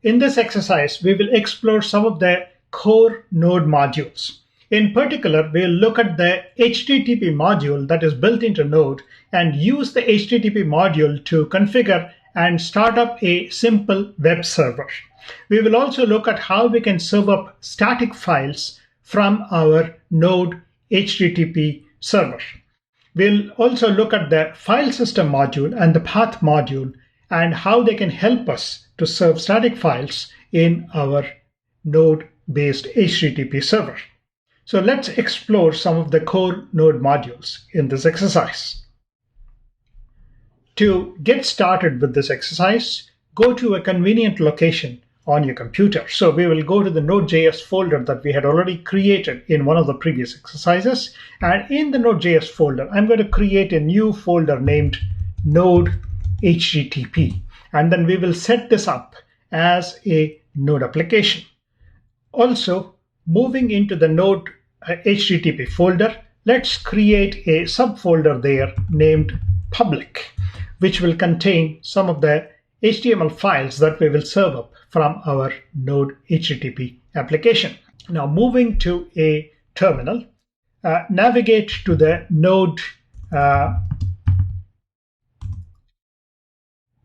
In this exercise, we will explore some of the core Node modules. In particular, we'll look at the HTTP module that is built into Node and use the HTTP module to configure and start up a simple web server. We will also look at how we can serve up static files from our Node HTTP server. We'll also look at the file system module and the path module and how they can help us to serve static files in our Node-based HTTP server. So let's explore some of the core Node modules in this exercise. To get started with this exercise, go to a convenient location on your computer. So we will go to the Node.js folder that we had already created in one of the previous exercises. And in the Node.js folder, I'm going to create a new folder named Node HTTP. And then we will set this up as a Node application. Also, moving into the Node HTTP folder, let's create a subfolder there named public, which will contain some of the HTML files that we will serve up from our Node HTTP application. Now, moving to a terminal, navigate to the Node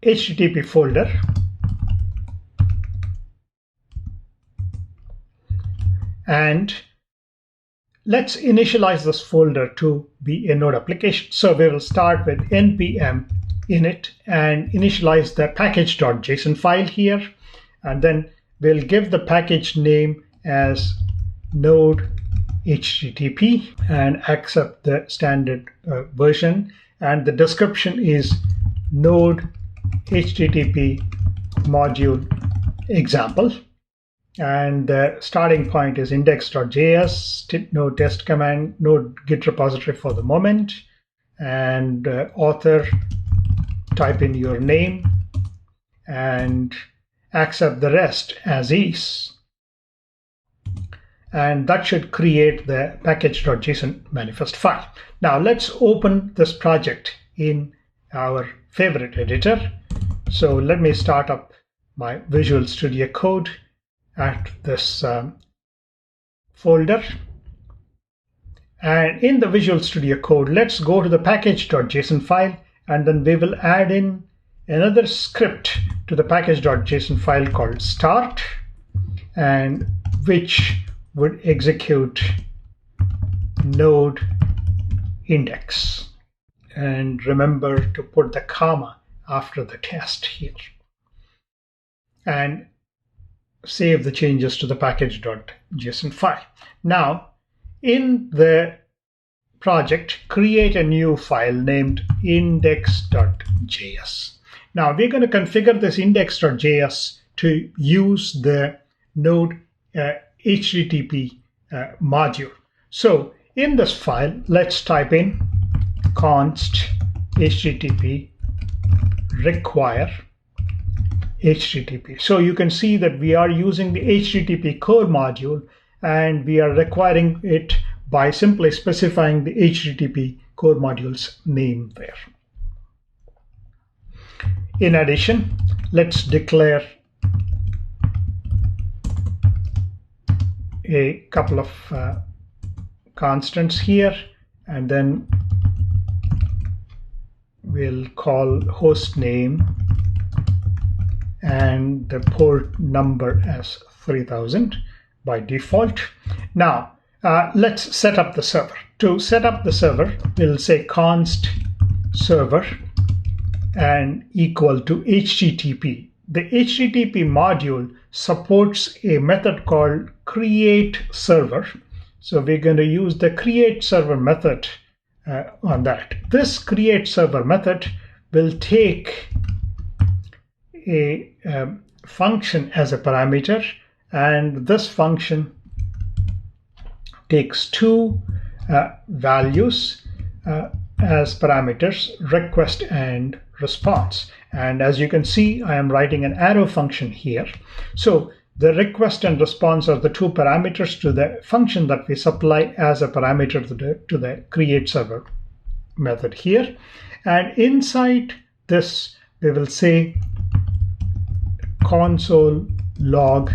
HTTP folder and let's initialize this folder to be a Node application. So we will start with npm init and initialize the package.json file here. And then we'll give the package name as Node HTTP and accept the standard version. And the description is Node HTTP module example. And the starting point is index.js, node test command, node git repository for the moment, and author, type in your name, and accept the rest as is. And that should create the package.json manifest file. Now let's open this project in our favorite editor. So let me start up my Visual Studio Code at this folder. And in the Visual Studio Code, let's go to the package.json file, and then we will add in another script to the package.json file called start, and which would execute node index. And remember to put the comma after the test here. And save the changes to the package.json file. Now, in the project, create a new file named index.js. Now, we're going to configure this index.js to use the Node HTTP module. So, in this file, let's type in const HTTP require HTTP. So you can see that we are using the HTTP core module and we are requiring it by simply specifying the HTTP core module's name there. In addition, let's declare a couple of constants here, and then we'll call host name and the port number as 3000 by default. Now, let's set up the server. To set up the server, we'll say const server and equal to HTTP. The HTTP module supports a method called create server. So we're going to use the create server method on that. This create server method will take a function as a parameter, and this function takes two values as parameters, request and response. And as you can see, I am writing an arrow function here. So the request and response are the two parameters to the function that we supply as a parameter to the create server method here. And inside this, we will say console log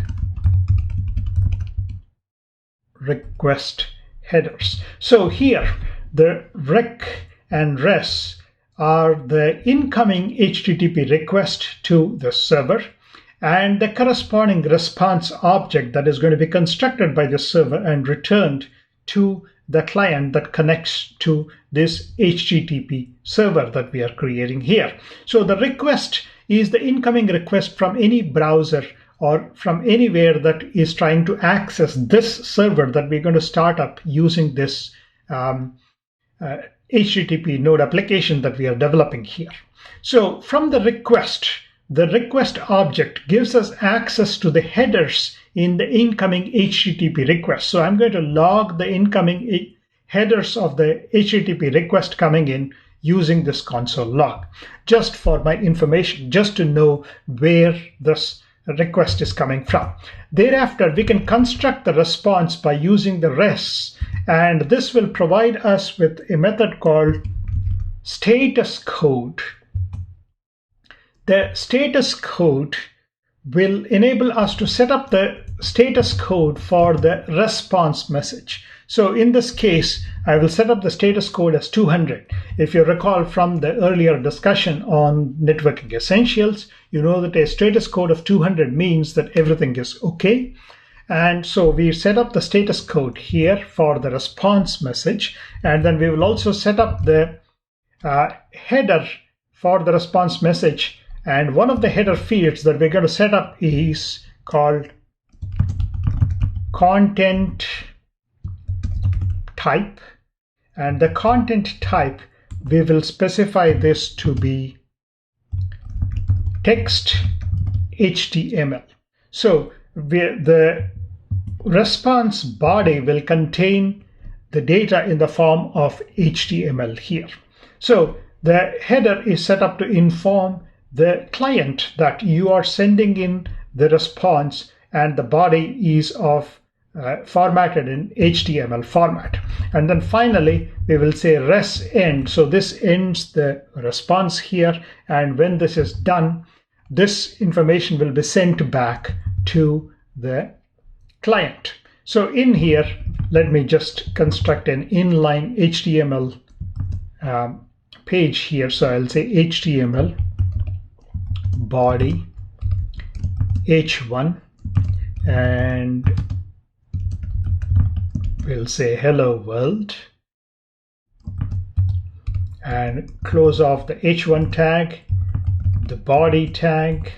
request headers. So here the rec and res are the incoming HTTP request to the server and the corresponding response object that is going to be constructed by the server and returned to the client that connects to this HTTP server that we are creating here. So the request is the incoming request from any browser or from anywhere that is trying to access this server that we're going to start up using this HTTP node application that we are developing here. So from the request object gives us access to the headers in the incoming HTTP request. So I'm going to log the incoming headers of the HTTP request coming in using this console log, just for my information, just to know where this request is coming from. Thereafter, we can construct the response by using the res, and this will provide us with a method called status code. The status code will enable us to set up the status code for the response message. So in this case, I will set up the status code as 200. If you recall from the earlier discussion on networking essentials, you know that a status code of 200 means that everything is okay. And so we set up the status code here for the response message. And then we will also set up the header for the response message. And one of the header fields that we're going to set up is called content type. And the content type, we will specify this to be text HTML. So the response body will contain the data in the form of HTML here. So the header is set up to inform the client that you are sending in the response, and the body is of formatted in HTML format. And then finally, we will say res end. So this ends the response here. And when this is done, this information will be sent back to the client. So in here, let me just construct an inline HTML page here. So I'll say HTML body h1, and we'll say hello world, and close off the h1 tag, the body tag,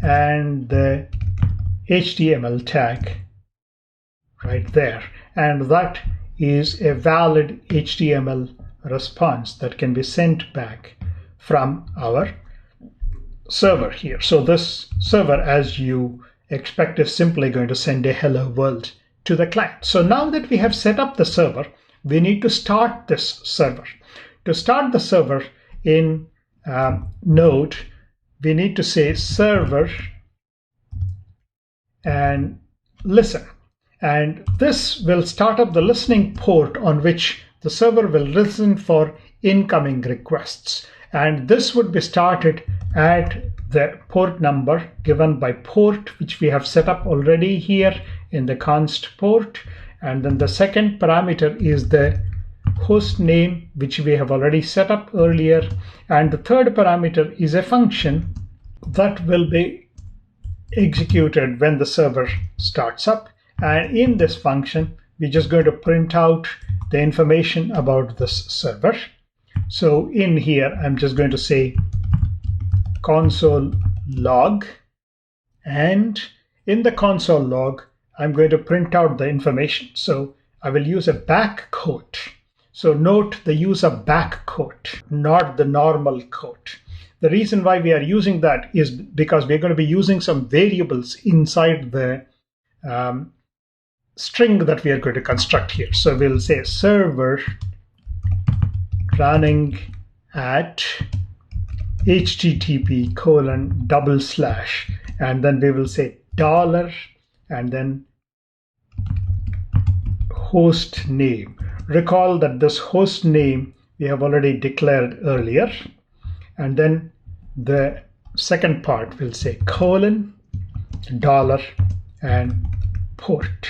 and the HTML tag right there. And that is a valid HTML response that can be sent back from our server here. So this server, as you expect, is simply going to send a hello world to the client. So now that we have set up the server, we need to start this server. To start the server in Node, we need to say server and listen. And this will start up the listening port on which the server will listen for incoming requests. And this would be started at the port number given by port, which we have set up already here in the const port. And then the second parameter is the host name, which we have already set up earlier. And the third parameter is a function that will be executed when the server starts up. And in this function, we're just going to print out the information about this server. So in here, I'm just going to say console log, and in the console log, I'm going to print out the information. So I will use a back quote. So note the use of back quote, not the normal quote. The reason why we are using that is because we're going to be using some variables inside the string that we are going to construct here. So we'll say server running at http:// and then we will say $, and then host name. Recall that this host name we have already declared earlier. And then the second part will say : dollar and port.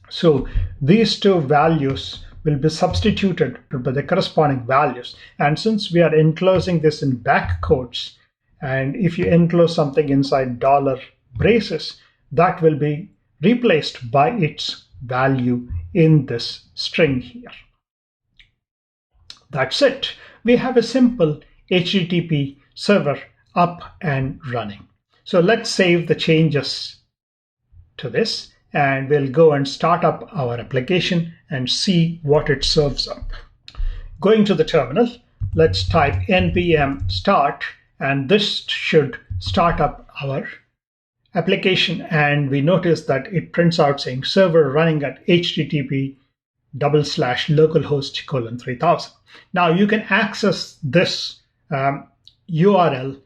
So these two values will be substituted by the corresponding values. And since we are enclosing this in back quotes, and if you enclose something inside dollar braces, that will be replaced by its value in this string here. That's it. We have a simple HTTP server up and running. So let's save the changes to this, and we'll go and start up our application and see what it serves up. Going to the terminal, let's type npm start, and this should start up our application, and we notice that it prints out saying server running at http://localhost:3000. Now you can access this URL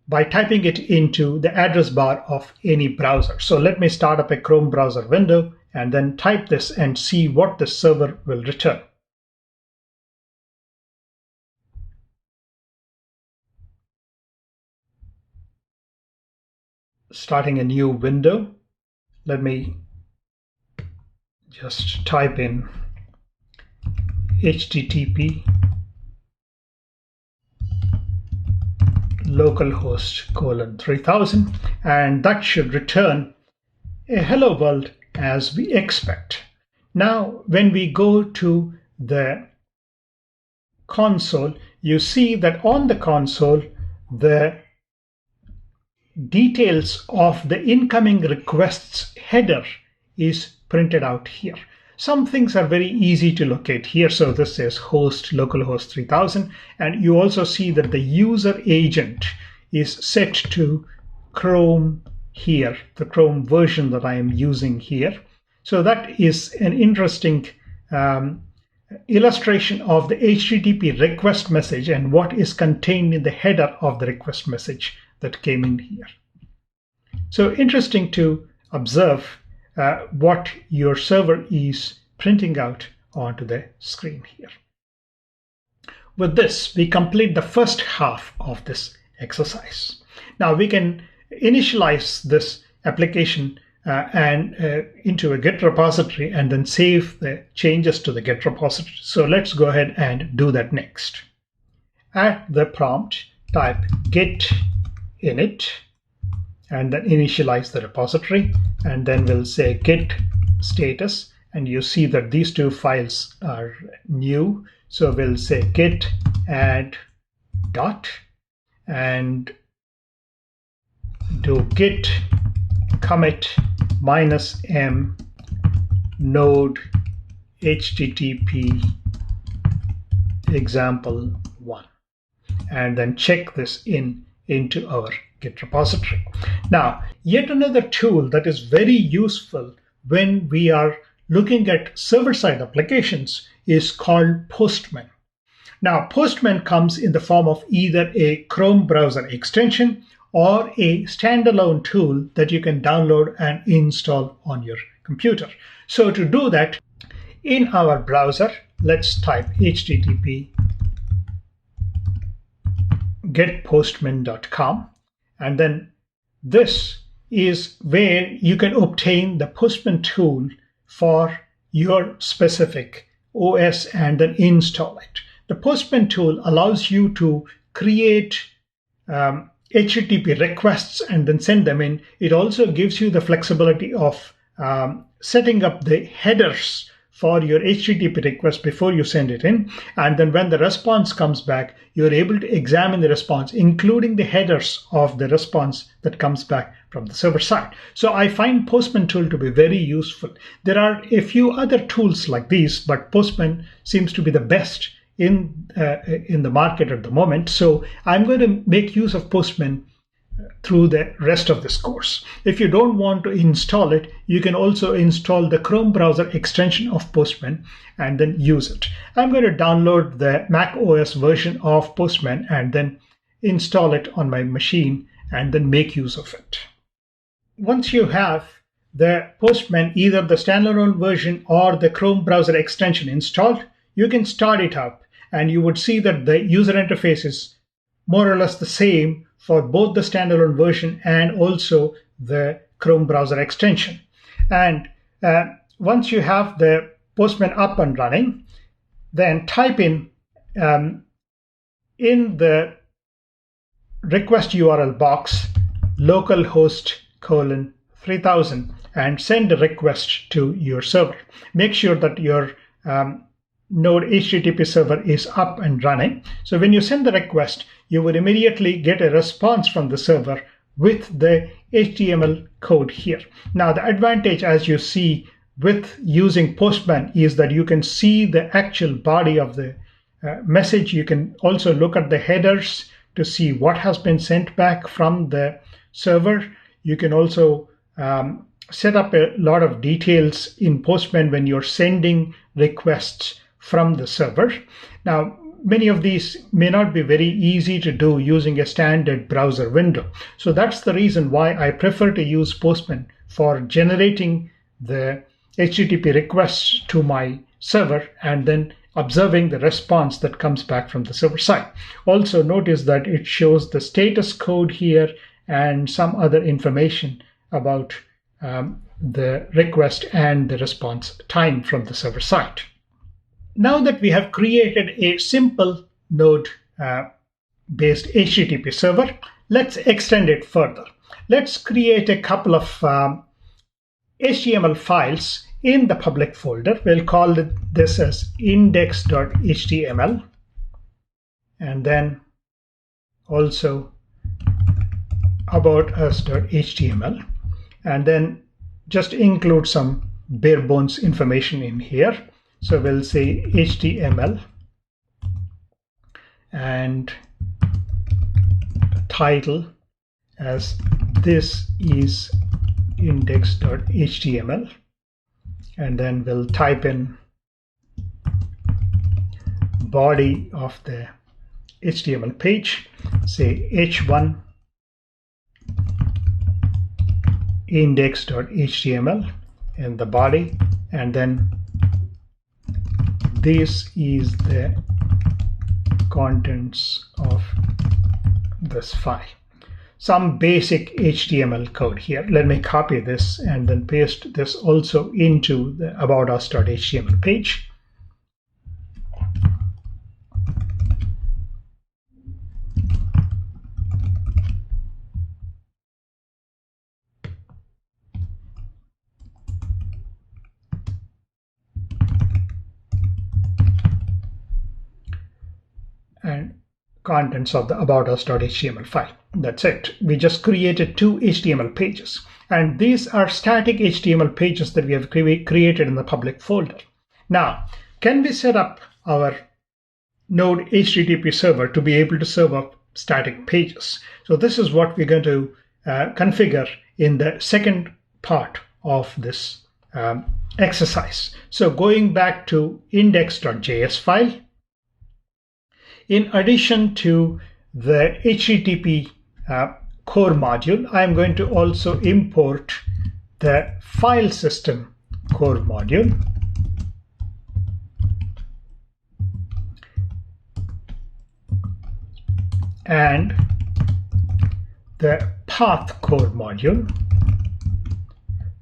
by typing it into the address bar of any browser. So let me start up a Chrome browser window and then type this and see what the server will return. Starting a new window, let me just type in http localhost:3000, and that should return a hello world as we expect. Now when we go to the console, you see that on the console the details of the incoming requests header is printed out here. Some things are very easy to locate here. So this says host localhost 3000, and you also see that the user agent is set to Chrome here, the Chrome version that I am using here. So that is an interesting illustration of the HTTP request message and what is contained in the header of the request message that came in here. So interesting to observe what your server is printing out onto the screen here. With this, we complete the first half of this exercise. Now we can initialize this application into a Git repository and then save the changes to the Git repository. So let's go ahead and do that next. At the prompt, type git init and then initialize the repository, and then we'll say git status, and you see that these two files are new. So we'll say git add dot and do git commit -m node http example1, and then check this into our Git repository. Now, yet another tool that is very useful when we are looking at server-side applications is called Postman. Now, Postman comes in the form of either a Chrome browser extension or a standalone tool that you can download and install on your computer. So to do that, in our browser, let's type http getpostman.com, and then this is where you can obtain the Postman tool for your specific OS and then install it. The Postman tool allows you to create HTTP requests and then send them in. It also gives you the flexibility of setting up the headers for your HTTP request before you send it in. And then when the response comes back, you're able to examine the response, including the headers of the response that comes back from the server side. So I find Postman tool to be very useful. There are a few other tools like these, but Postman seems to be the best in the market at the moment. So I'm going to make use of Postman through the rest of this course. If you don't want to install it, you can also install the Chrome browser extension of Postman and then use it. I'm going to download the Mac OS version of Postman and then install it on my machine and then make use of it. Once you have the Postman, either the standalone version or the Chrome browser extension installed, you can start it up, and you would see that the user interface is more or less the same for both the standalone version and also the Chrome browser extension. And once you have the Postman up and running, then type in the request URL box localhost:3000 and send a request to your server. Make sure that your Node HTTP server is up and running. So when you send the request, you will immediately get a response from the server with the HTML code here. Now, the advantage, as you see with using Postman, is that you can see the actual body of the message. You can also look at the headers to see what has been sent back from the server. You can also set up a lot of details in Postman when you're sending requests from the server. Now, many of these may not be very easy to do using a standard browser window. So that's the reason why I prefer to use Postman for generating the HTTP requests to my server and then observing the response that comes back from the server side. Also notice that it shows the status code here and some other information about the request and the response time from the server side. Now that we have created a simple Node based HTTP server, let's extend it further. Let's create a couple of HTML files in the public folder. We'll call this as index.html, and then also about us.html, and then just include some bare bones information in here. So we'll say HTML and title as this is index.html, and then we'll type in body of the HTML page, say h1 index.html in the body, and then this is the contents of this file. Some basic HTML code here. Let me copy this and then paste this also into the about us.html page. And contents of the about us.html file. That's it. We just created two HTML pages. And these are static HTML pages that we have created in the public folder. Now, can we set up our Node HTTP server to be able to serve up static pages? So this is what we're going to configure in the second part of this exercise. So going back to index.js file, in addition to the HTTP core module, I'm going to also import the file system core module and the path core module.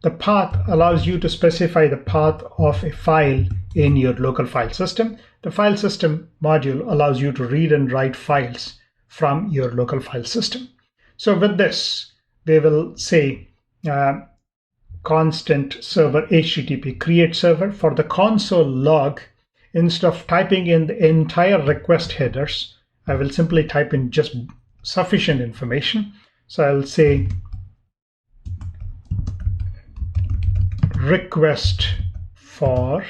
The path allows you to specify the path of a file in your local file system. The file system module allows you to read and write files from your local file system. So with this, we will say constant server HTTP create server. For the console log, instead of typing in the entire request headers, I will simply type in just sufficient information. So I'll say request for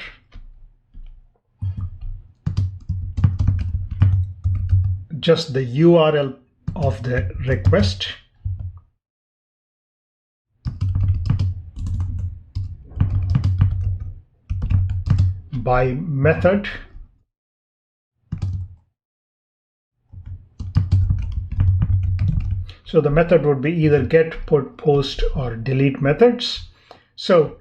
just the URL of the request by method so the method would be either get, put, post or delete methods. So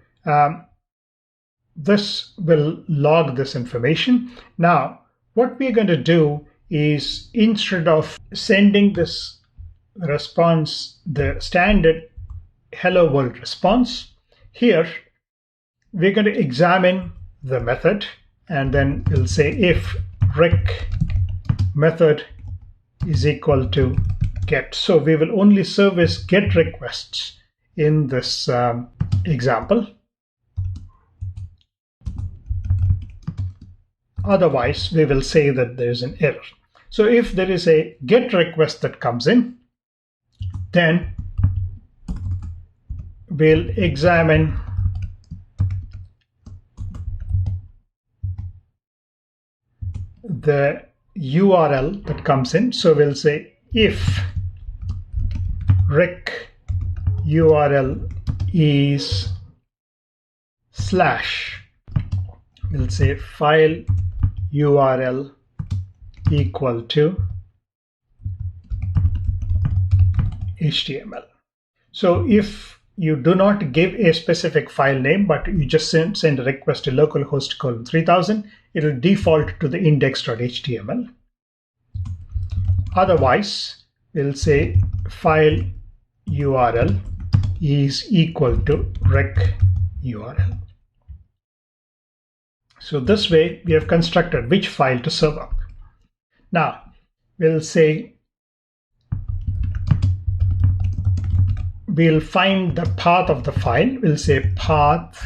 this will log this information. Now what we're going to do is instead of sending this response, the standard hello world response, here we're going to examine the method, and then we'll say if rec method is equal to get. So we will only service get requests in this example. Otherwise, we will say that there is an error. So if there is a get request that comes in, then we'll examine the URL that comes in. So we'll say if rec URL is / we'll say file URL equal to HTML. So if you do not give a specific file name, but you just send a request to localhost 3000, it will default to the index.html. Otherwise, we'll say file URL is equal to rec URL. So this way we have constructed which file to serve up. Now we'll say we'll find the path of the file. We'll say path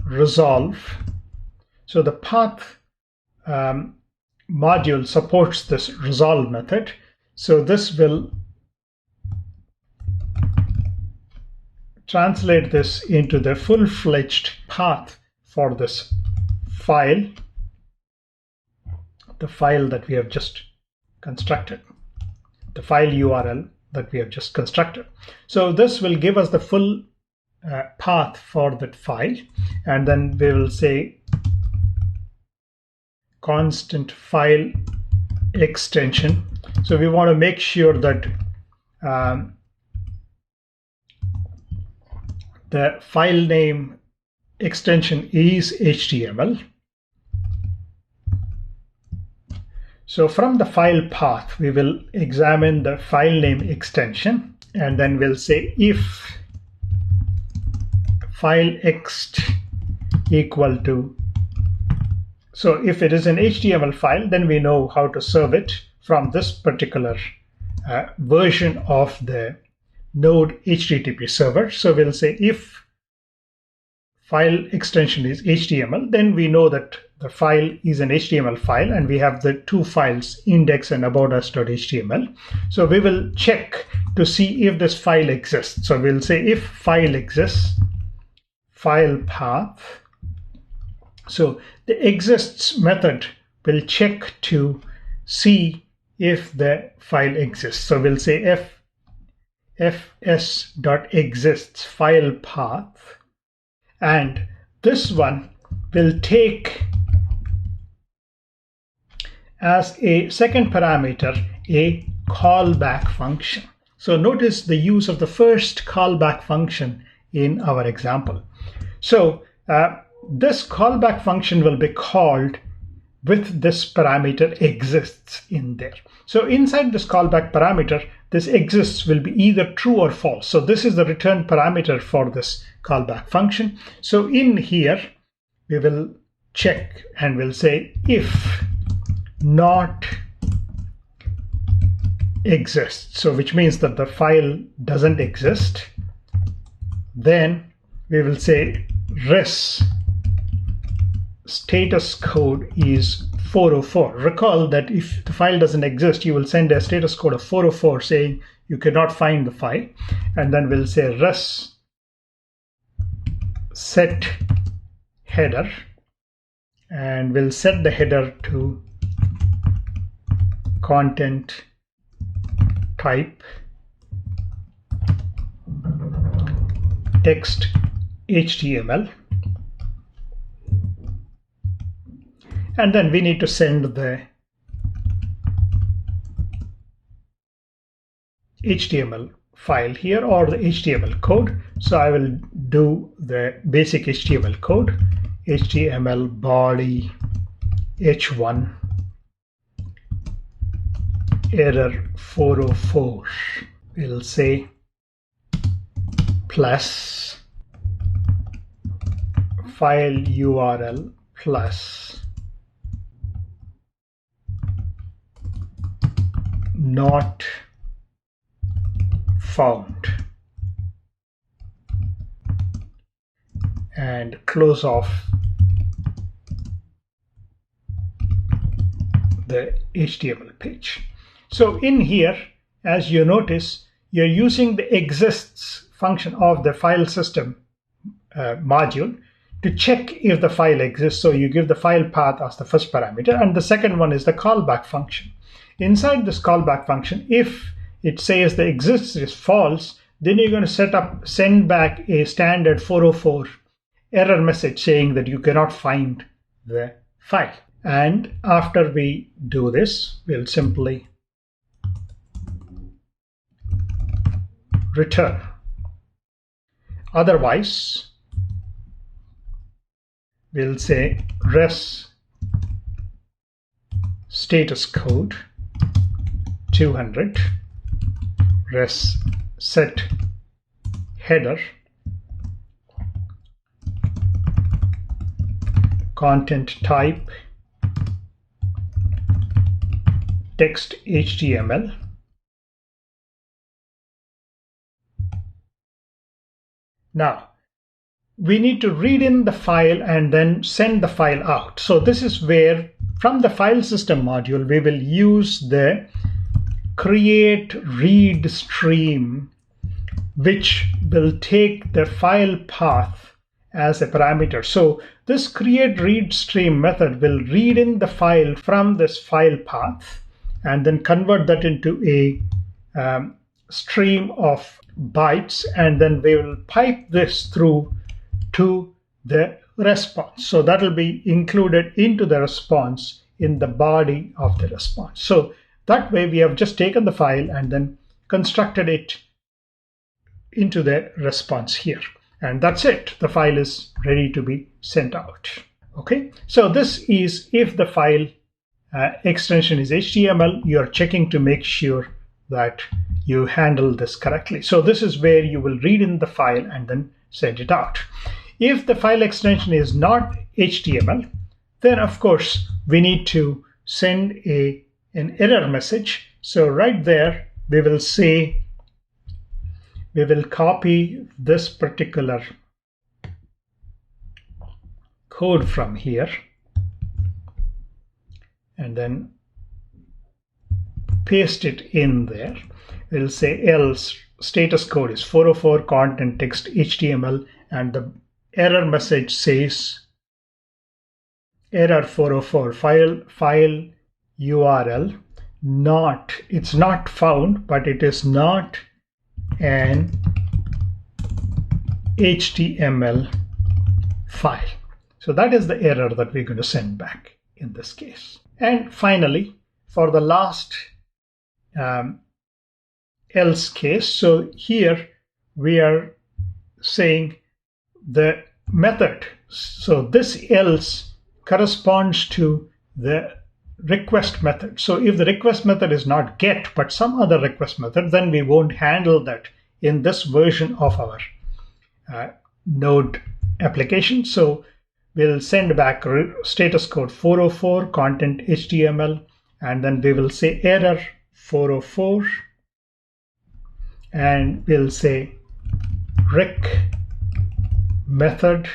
resolve. So the path module supports this resolve method. So this will translate this into the full-fledged path for this file, the file that we have just constructed, the file URL that we have just constructed. So this will give us the full path for that file, and then we will say constant file extension. So we want to make sure that the file name extension is HTML. So from the file path, we will examine the file name extension, and then we'll say if file ext equal to, so if it is an HTML file, then we know how to serve it from this particular version of the Node HTTP server. So we'll say if file extension is HTML, then we know that the file is an HTML file, and we have the two files, index and aboutus.html. So we will check to see if this file exists. So we'll say if file exists, file path. So the exists method will check to see if the file exists. So we'll say fs.exists file path, and this one will take as a second parameter a callback function. So notice the use of the first callback function in our example. So this callback function will be called with this parameter exists in there. So inside this callback parameter, this exists will be either true or false. So this is the return parameter for this callback function. So in here, we will check and we'll say if not exists, so which means that the file doesn't exist, then we will say res status code is 404. Recall that if the file doesn't exist, you will send a status code of 404 saying you cannot find the file, and then we'll say res set header, and we'll set the header to content type text HTML, and then we need to send the HTML file here or the HTML code. So I will do the basic HTML code, HTML body h1 error 404. We'll say plus file URL plus not found, and close off the HTML page. So in here, as you notice, you're using the exists function of the file system module to check if the file exists. So you give the file path as the first parameter, and the second one is the callback function. Inside this callback function, if it says the exists is false, then you're going to send back a standard 404 error message saying that you cannot find the file. And after we do this, we'll simply return. Otherwise, we'll say res status code 200 res set header content type text HTML. Now, we need to read in the file and then send the file out. So this is where, from the file system module, we will use the create read stream, which will take the file path as a parameter. So this create read stream method will read in the file from this file path and then convert that into a stream of bytes, and then we will pipe this through to the response. So that will be included into the response in the body of the response. So that way we have just taken the file and then constructed it into the response here. And that's it. The file is ready to be sent out. Okay. So this is if the file extension is HTML, you're checking to make sure that you handle this correctly. So this is where you will read in the file and then send it out. If the file extension is not HTML, then of course we need to send an error message. So right there, we will say, we will copy this particular code from here and then paste it in there. We'll say else status code is 404 content text HTML, and the error message says error 404 file URL it's not found, but it is not an HTML file. So that is the error that we're going to send back in this case. And finally, for the last else case, so here we are saying the method. So this else corresponds to the request method. So if the request method is not get but some other request method, then we won't handle that in this version of our Node application. So we'll send back status code 404 content HTML, and then we will say error 404, and we'll say rec method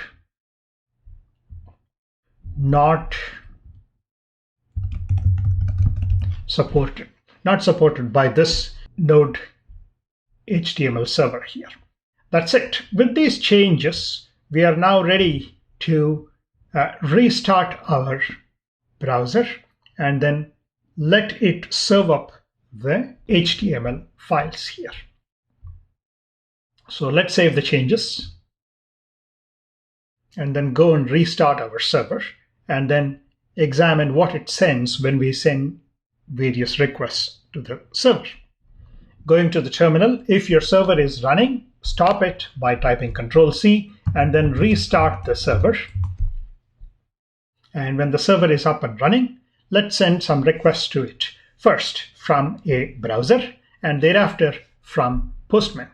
not supported by this Node HTML server here. That's it. With these changes, we are now ready to restart our browser and then let it serve up the HTML files here. So let's save the changes and then go and restart our server and then examine what it sends when we send various requests to the server. Going to the terminal, if your server is running, stop it by typing Control-C and then restart the server. And when the server is up and running, let's send some requests to it. First from a browser and thereafter from Postman.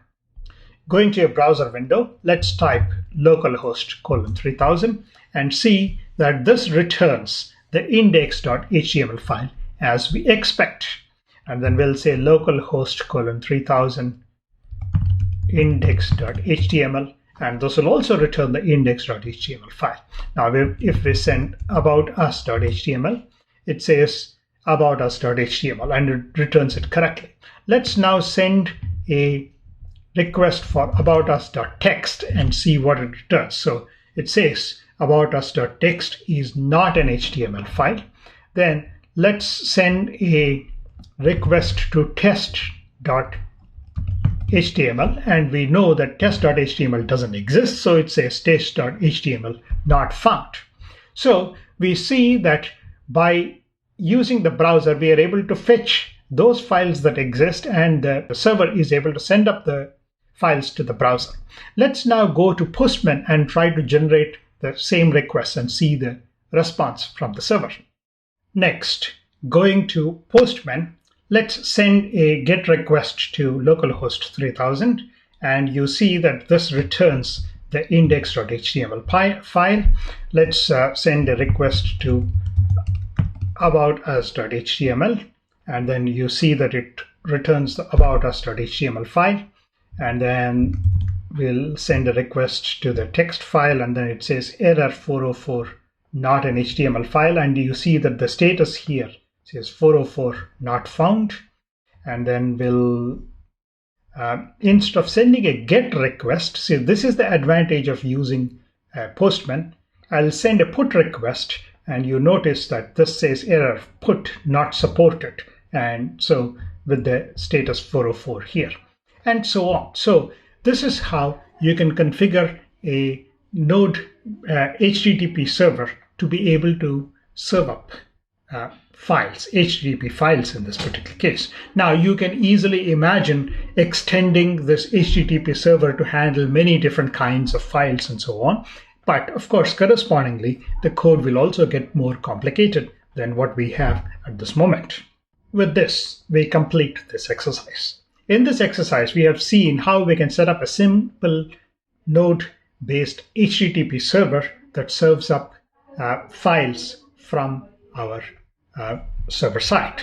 Going to your browser window, let's type localhost :3000 and see that this returns the index.html file as we expect. And then we'll say localhost :3000 index.html, and this will also return the index.html file. Now, if we send about us.html, it says about us.html and it returns it correctly. Let's now send a request for about us.txt and see what it returns. So it says about us.txt is not an HTML file. Then let's send a request to test.html, and we know that test.html doesn't exist, so it says test.html not found. So we see that by using the browser, we are able to fetch those files that exist, and the server is able to send up the files to the browser. Let's now go to Postman and try to generate the same request and see the response from the server. Next, going to Postman, let's send a GET request to localhost 3000, and you see that this returns the index.html file. Let's send a request to about us.html, and then you see that it returns the about us.html file. And then we'll send a request to the text file, and then it says error 404, not an HTML file, and you see that the status here says 404 not found. And then we'll instead of sending a GET request, see, this is the advantage of using Postman, I'll send a PUT request, and you notice that this says error PUT not supported, and so with the status 404 here, and so on. So this is how you can configure a Node HTTP server to be able to serve up files, HTTP files in this particular case. Now you can easily imagine extending this HTTP server to handle many different kinds of files and so on. But of course, correspondingly, the code will also get more complicated than what we have at this moment. With this, we complete this exercise. In this exercise, we have seen how we can set up a simple Node-based HTTP server that serves up files from our server side.